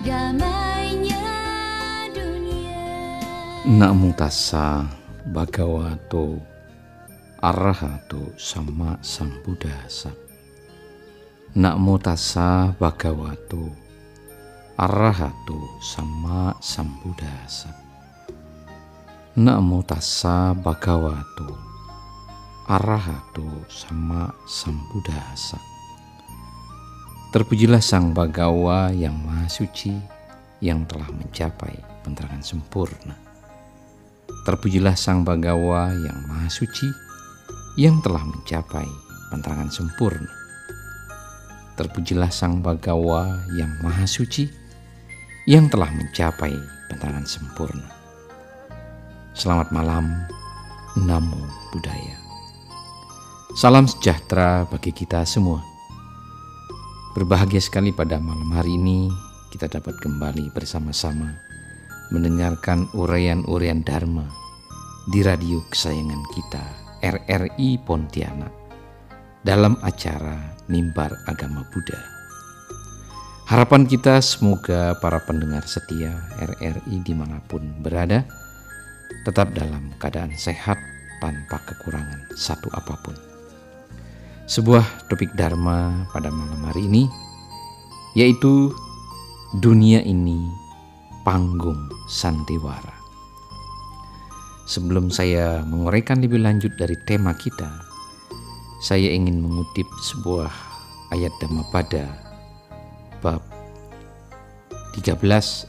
damainya dunia. Namo tassa bhagavato arahato sama sambuddhassa. Namo tassa bhagavato arahato sama sambuddhassa. Namo tassa bhagavato arahato sama sambuddhassa. Terpujilah Sang Bhagawa yang Maha Suci, yang telah mencapai penerangan sempurna. Terpujilah Sang Bhagawa yang Maha Suci, yang telah mencapai penerangan sempurna. Terpujilah Sang Bhagawa yang Maha Suci, yang telah mencapai penerangan sempurna. Selamat malam, Namo Buddhaya. Salam sejahtera bagi kita semua. Berbahagia sekali pada malam hari ini kita dapat kembali bersama-sama mendengarkan uraian-uraian Dharma di radio kesayangan kita RRI Pontianak dalam acara Mimbar Agama Buddha. Harapan kita semoga para pendengar setia RRI dimanapun berada tetap dalam keadaan sehat tanpa kekurangan satu apapun. Sebuah topik Dharma pada malam hari ini yaitu dunia ini panggung sandiwara. Sebelum saya menguraikan lebih lanjut dari tema kita, saya ingin mengutip sebuah ayat Dhammapada bab 13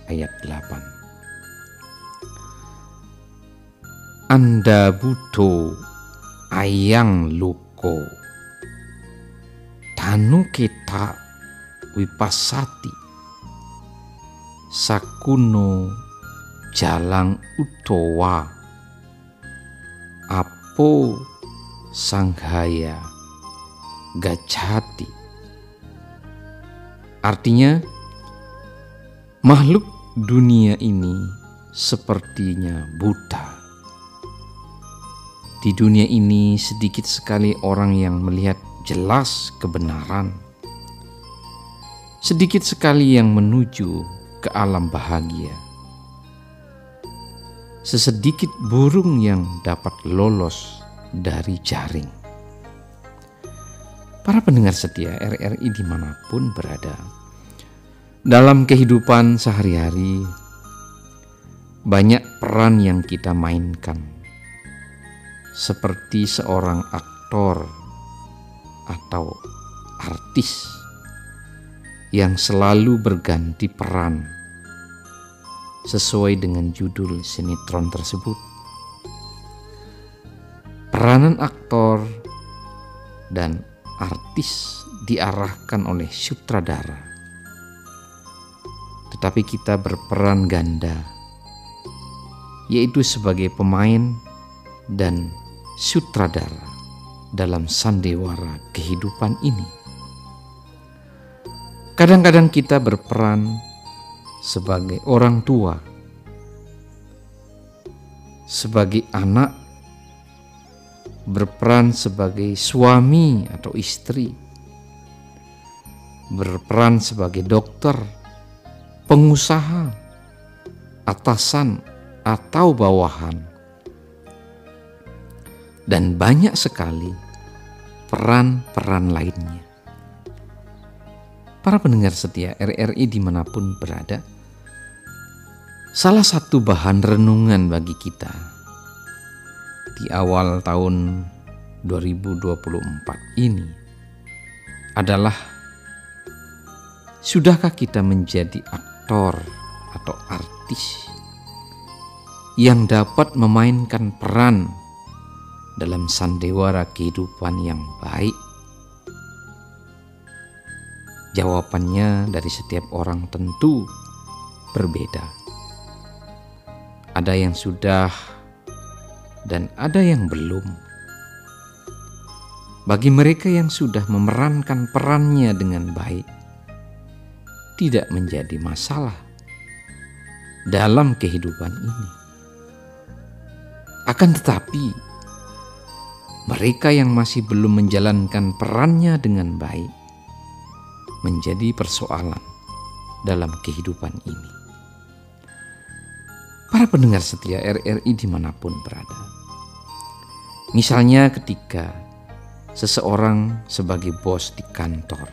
ayat 8. Anda buto ayang luko tanu kita wipasati sakuno jalang utowa apo sanghaya gacati. Artinya, makhluk dunia ini sepertinya buta. Di dunia ini sedikit sekali orang yang melihat jelas kebenaran. Sedikit sekali yang menuju ke alam bahagia. Sesedikit burung yang dapat lolos dari jaring. Para pendengar setia RRI dimanapun berada, dalam kehidupan sehari-hari banyak peran yang kita mainkan. Seperti seorang aktor atau artis yang selalu berganti peran sesuai dengan judul sinetron tersebut. Peranan aktor dan artis diarahkan oleh sutradara, tetapi kita berperan ganda, yaitu sebagai pemain dan sutradara dalam sandiwara kehidupan ini. Kadang-kadang kita berperan sebagai orang tua, sebagai anak, berperan sebagai suami atau istri, berperan sebagai dokter, pengusaha, atasan atau bawahan, dan banyak sekali peran-peran lainnya. Para pendengar setia RRI dimanapun berada, salah satu bahan renungan bagi kita di awal tahun 2024 ini adalah, sudahkah kita menjadi aktor atau artis yang dapat memainkan peran dalam sandiwara kehidupan yang baik? Jawabannya dari setiap orang tentu berbeda. Ada yang sudah dan ada yang belum. Bagi mereka yang sudah memerankan perannya dengan baik, tidak menjadi masalah dalam kehidupan ini. Akan tetapi, mereka yang masih belum menjalankan perannya dengan baik menjadi persoalan dalam kehidupan ini. Para pendengar setia RRI dimanapun berada, misalnya ketika seseorang sebagai bos di kantor,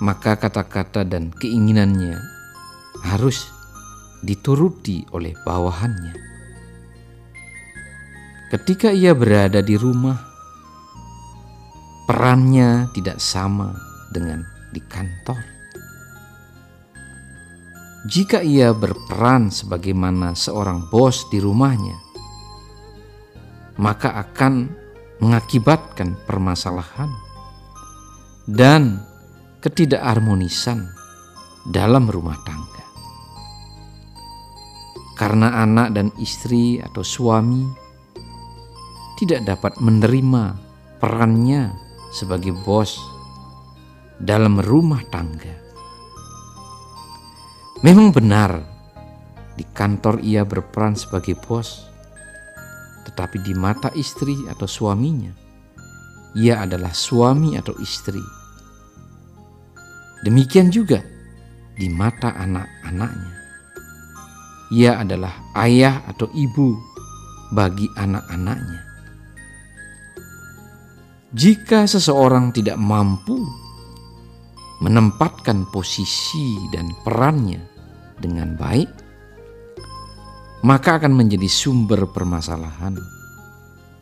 maka kata-kata dan keinginannya harus dituruti oleh bawahannya. Ketika ia berada di rumah, perannya tidak sama dengan di kantor. Jika ia berperan sebagaimana seorang bos di rumahnya, maka akan mengakibatkan permasalahan dan ketidakharmonisan dalam rumah tangga. Karena anak dan istri atau suami tidak dapat menerima perannya sebagai bos dalam rumah tangga. Memang benar di kantor ia berperan sebagai bos, tetapi di mata istri atau suaminya, ia adalah suami atau istri. Demikian juga di mata anak-anaknya, ia adalah ayah atau ibu bagi anak-anaknya. Jika seseorang tidak mampu menempatkan posisi dan perannya dengan baik, maka akan menjadi sumber permasalahan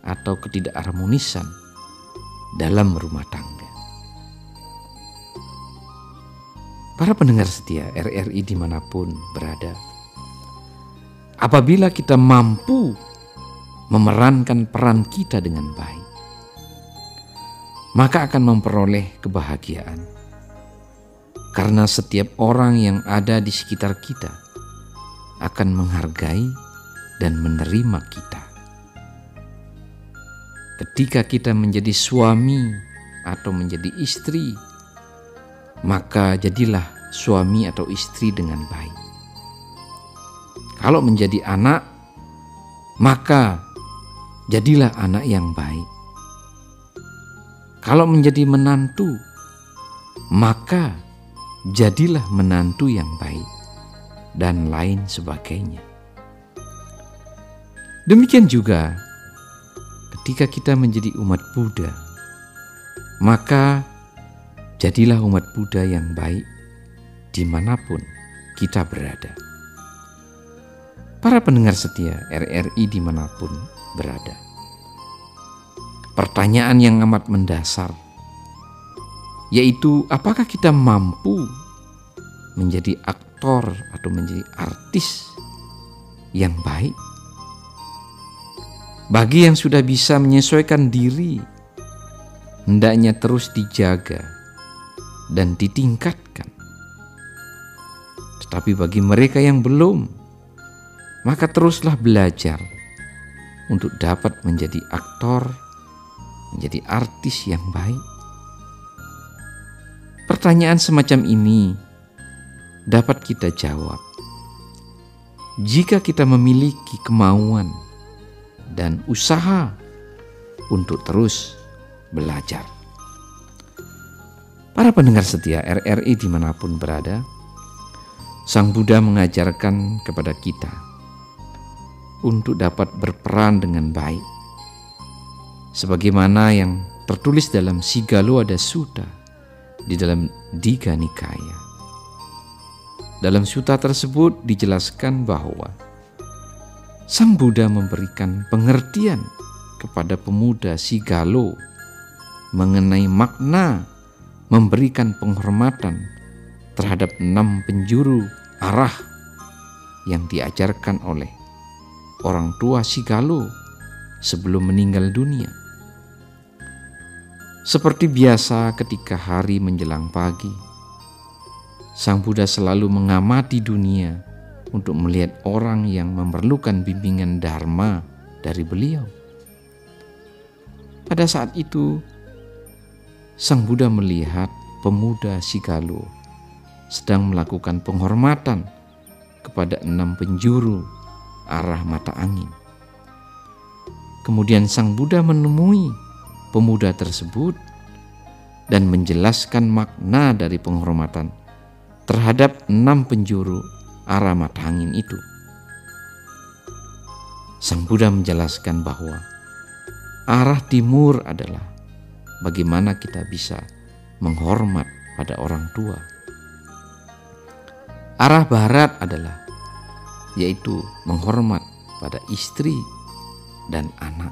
atau ketidakharmonisan dalam rumah tangga. Para pendengar setia RRI dimanapun berada, apabila kita mampu memerankan peran kita dengan baik, maka akan memperoleh kebahagiaan. Karena setiap orang yang ada di sekitar kita akan menghargai dan menerima kita. Ketika kita menjadi suami atau menjadi istri, maka jadilah suami atau istri dengan baik. Kalau menjadi anak, maka jadilah anak yang baik. Kalau menjadi menantu, maka jadilah menantu yang baik, dan lain sebagainya. Demikian juga ketika kita menjadi umat Buddha, maka jadilah umat Buddha yang baik dimanapun kita berada. Para pendengar setia RRI dimanapun berada, pertanyaan yang amat mendasar, yaitu apakah kita mampu menjadi aktor atau menjadi artis yang baik? Bagi yang sudah bisa menyesuaikan diri, hendaknya terus dijaga dan ditingkatkan. Tetapi bagi mereka yang belum, maka teruslah belajar untuk dapat menjadi aktor, menjadi artis yang baik. Pertanyaan semacam ini dapat kita jawab jika kita memiliki kemauan dan usaha untuk terus belajar. Para pendengar setia RRI dimanapun berada, Sang Buddha mengajarkan kepada kita untuk dapat berperan dengan baik, sebagaimana yang tertulis dalam Sigaloada Sutta di dalam Digha Nikaya. Dalam sutta tersebut dijelaskan bahwa Sang Buddha memberikan pengertian kepada pemuda Sigalo mengenai makna memberikan penghormatan terhadap 6 penjuru arah yang diajarkan oleh orang tua Sigalo sebelum meninggal dunia. Seperti biasa ketika hari menjelang pagi, Sang Buddha selalu mengamati dunia untuk melihat orang yang memerlukan bimbingan dharma dari beliau. Pada saat itu, Sang Buddha melihat pemuda Sigalo sedang melakukan penghormatan kepada 6 penjuru arah mata angin. Kemudian Sang Buddha menemui pemuda tersebut dan menjelaskan makna dari penghormatan terhadap 6 penjuru arah mata angin itu. Sang Buddha menjelaskan bahwa arah timur adalah bagaimana kita bisa menghormat pada orang tua. Arah barat adalah yaitu menghormat pada istri dan anak.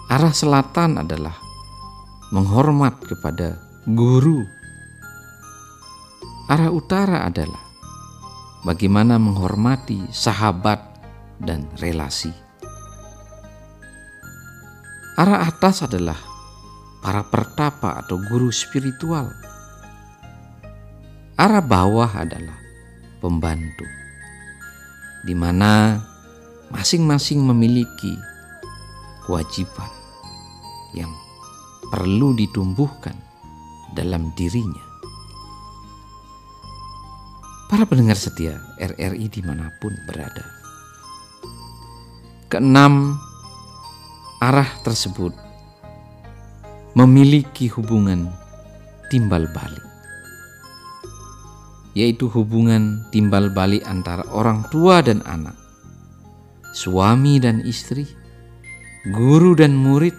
Arah selatan adalah menghormat kepada guru. Arah utara adalah bagaimana menghormati sahabat dan relasi. Arah atas adalah para pertapa atau guru spiritual. Arah bawah adalah pembantu, di mana masing-masing memiliki kewajiban yang perlu ditumbuhkan dalam dirinya. Para pendengar setia RRI dimanapun berada, keenam arah tersebut memiliki hubungan timbal balik, yaitu hubungan timbal balik antara orang tua dan anak, suami dan istri, guru dan murid,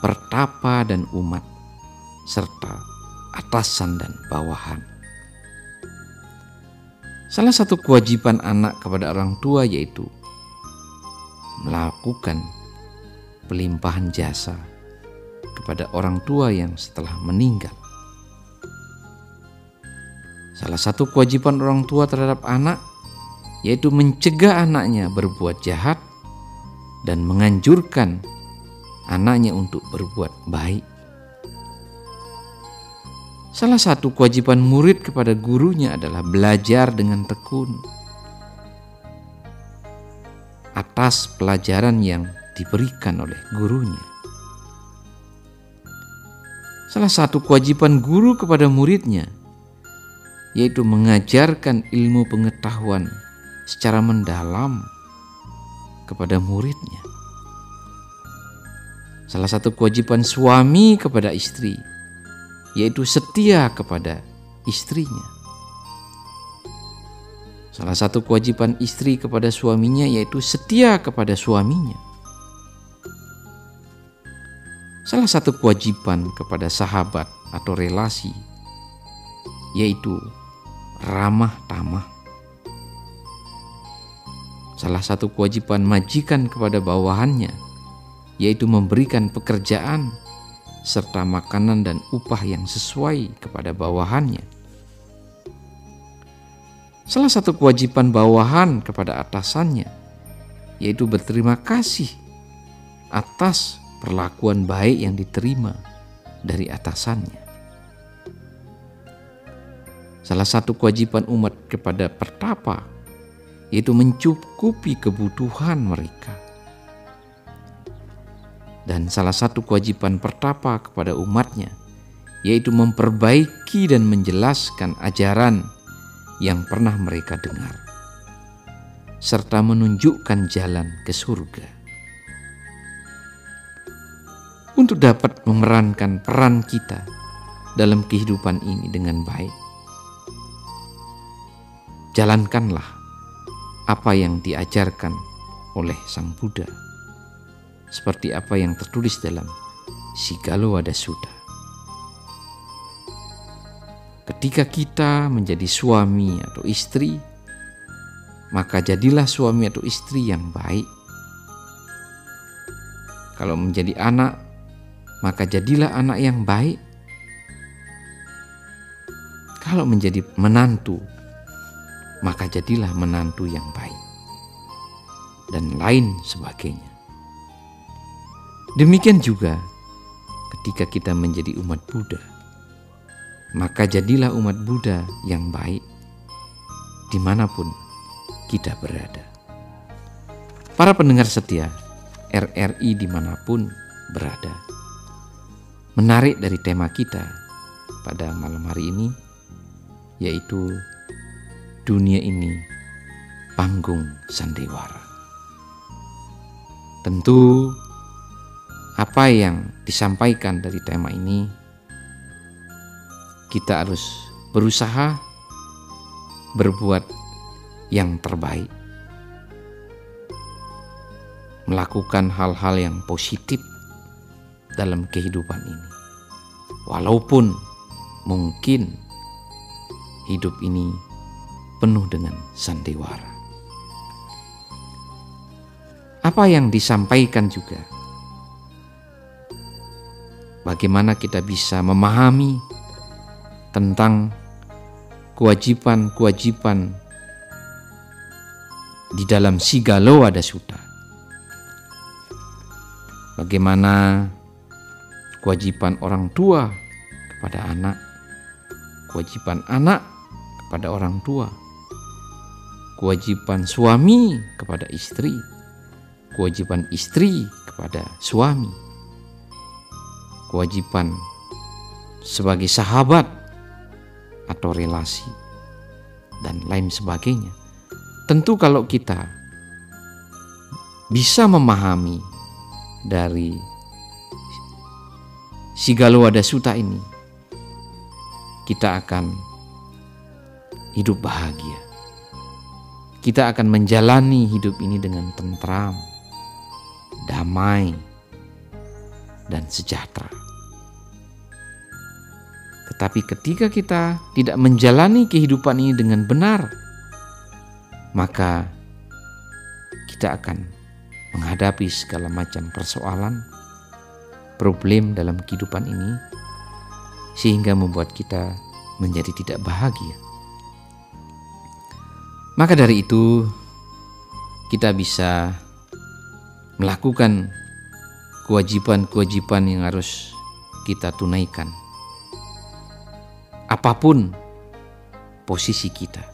pertapa dan umat, serta atasan dan bawahan. Salah satu kewajiban anak kepada orang tua yaitu melakukan pelimpahan jasa kepada orang tua yang setelah meninggal. Salah satu kewajiban orang tua terhadap anak yaitu mencegah anaknya berbuat jahat dan menganjurkan anaknya untuk berbuat baik. Salah satu kewajiban murid kepada gurunya adalah belajar dengan tekun atas pelajaran yang diberikan oleh gurunya. Salah satu kewajiban guru kepada muridnya yaitu mengajarkan ilmu pengetahuan secara mendalam kepada muridnya. Salah satu kewajiban suami kepada istri yaitu setia kepada istrinya. Salah satu kewajiban istri kepada suaminya yaitu setia kepada suaminya. Salah satu kewajiban kepada sahabat atau relasi yaitu ramah tamah. Salah satu kewajiban majikan kepada bawahannya yaitu memberikan pekerjaan serta makanan dan upah yang sesuai kepada bawahannya. Salah satu kewajiban bawahan kepada atasannya yaitu berterima kasih atas perlakuan baik yang diterima dari atasannya. Salah satu kewajiban umat kepada pertapa yaitu mencukupi kebutuhan mereka. Dan salah satu kewajiban pertapa kepada umatnya yaitu memperbaiki dan menjelaskan ajaran yang pernah mereka dengar serta menunjukkan jalan ke surga. Untuk dapat memerankan peran kita dalam kehidupan ini dengan baik, jalankanlah apa yang diajarkan oleh Sang Buddha, seperti apa yang tertulis dalam Sigallowada Sutta. Ketika kita menjadi suami atau istri, maka jadilah suami atau istri yang baik. Kalau menjadi anak, maka jadilah anak yang baik. Kalau menjadi menantu, maka jadilah menantu yang baik. Dan lain sebagainya. Demikian juga ketika kita menjadi umat Buddha, maka jadilah umat Buddha yang baik dimanapun kita berada. Para pendengar setia RRI dimanapun berada, menarik dari tema kita pada malam hari ini, yaitu dunia ini panggung sandiwara. Tentu apa yang disampaikan dari tema ini kita harus berusaha berbuat yang terbaik, melakukan hal-hal yang positif dalam kehidupan ini. Walaupun mungkin hidup ini penuh dengan sandiwara. Apa yang disampaikan juga, bagaimana kita bisa memahami tentang kewajiban-kewajiban di dalam Sigaloada Sutta. Bagaimana kewajiban orang tua kepada anak, kewajiban anak kepada orang tua, kewajiban suami kepada istri, kewajiban istri kepada suami, kewajiban sebagai sahabat atau relasi, dan lain sebagainya. Tentu kalau kita bisa memahami dari Sigaloada Sutta ini, kita akan hidup bahagia. Kita akan menjalani hidup ini dengan tentram, damai, dan sejahtera. Tetapi ketika kita tidak menjalani kehidupan ini dengan benar, maka kita akan menghadapi segala macam persoalan, problem dalam kehidupan ini, sehingga membuat kita menjadi tidak bahagia. Maka dari itu, kita bisa melakukan kewajiban-kewajiban yang harus kita tunaikan, apapun posisi kita.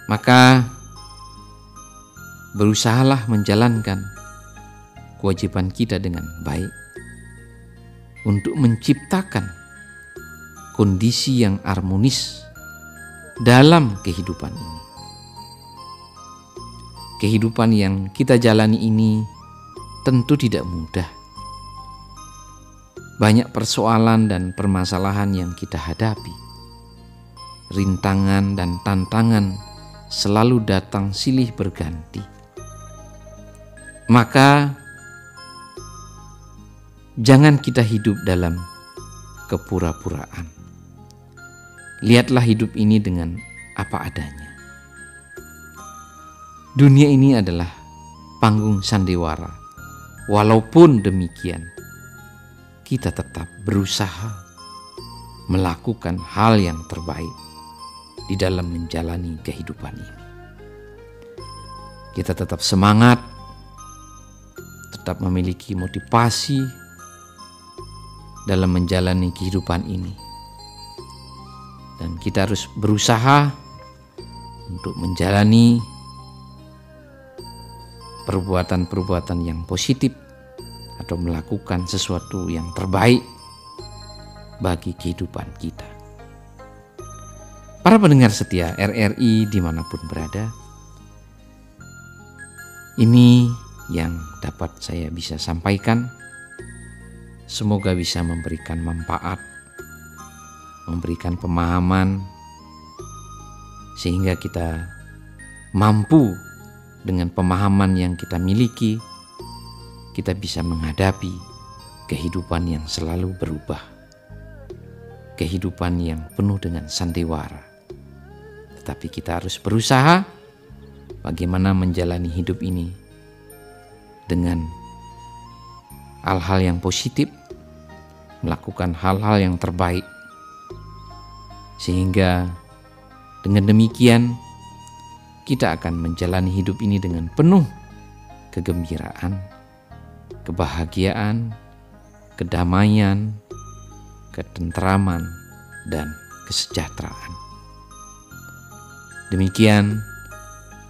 Maka berusahalah menjalankan kewajiban kita dengan baik untuk menciptakan kondisi yang harmonis dalam kehidupan ini. Kehidupan yang kita jalani ini tentu tidak mudah. Banyak persoalan dan permasalahan yang kita hadapi. Rintangan dan tantangan selalu datang silih berganti. Maka jangan kita hidup dalam kepura-puraan. Lihatlah hidup ini dengan apa adanya. Dunia ini adalah panggung sandiwara. Walaupun demikian, kita tetap berusaha melakukan hal yang terbaik di dalam menjalani kehidupan ini. Kita tetap semangat, tetap memiliki motivasi dalam menjalani kehidupan ini. Dan kita harus berusaha untuk menjalani perbuatan-perbuatan yang positif atau melakukan sesuatu yang terbaik bagi kehidupan kita. Para pendengar setia RRI dimanapun berada, ini yang dapat saya bisa sampaikan. Semoga bisa memberikan manfaat, memberikan pemahaman, sehingga kita mampu dengan pemahaman yang kita miliki, kita bisa menghadapi kehidupan yang selalu berubah, kehidupan yang penuh dengan sandiwara. Tetapi kita harus berusaha bagaimana menjalani hidup ini dengan hal-hal yang positif, melakukan hal-hal yang terbaik, sehingga dengan demikian kita akan menjalani hidup ini dengan penuh kegembiraan, kebahagiaan, kedamaian, ketentraman, dan kesejahteraan. Demikian,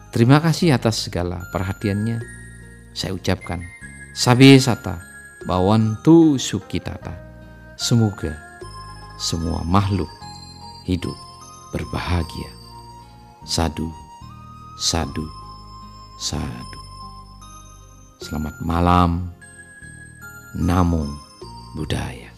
terima kasih atas segala perhatiannya. Saya ucapkan Sabe Sata Bawantu Sukitata. Semoga semua makhluk hidup berbahagia. Sadu, sadu, sadu. Selamat malam. Namo Buddhaya.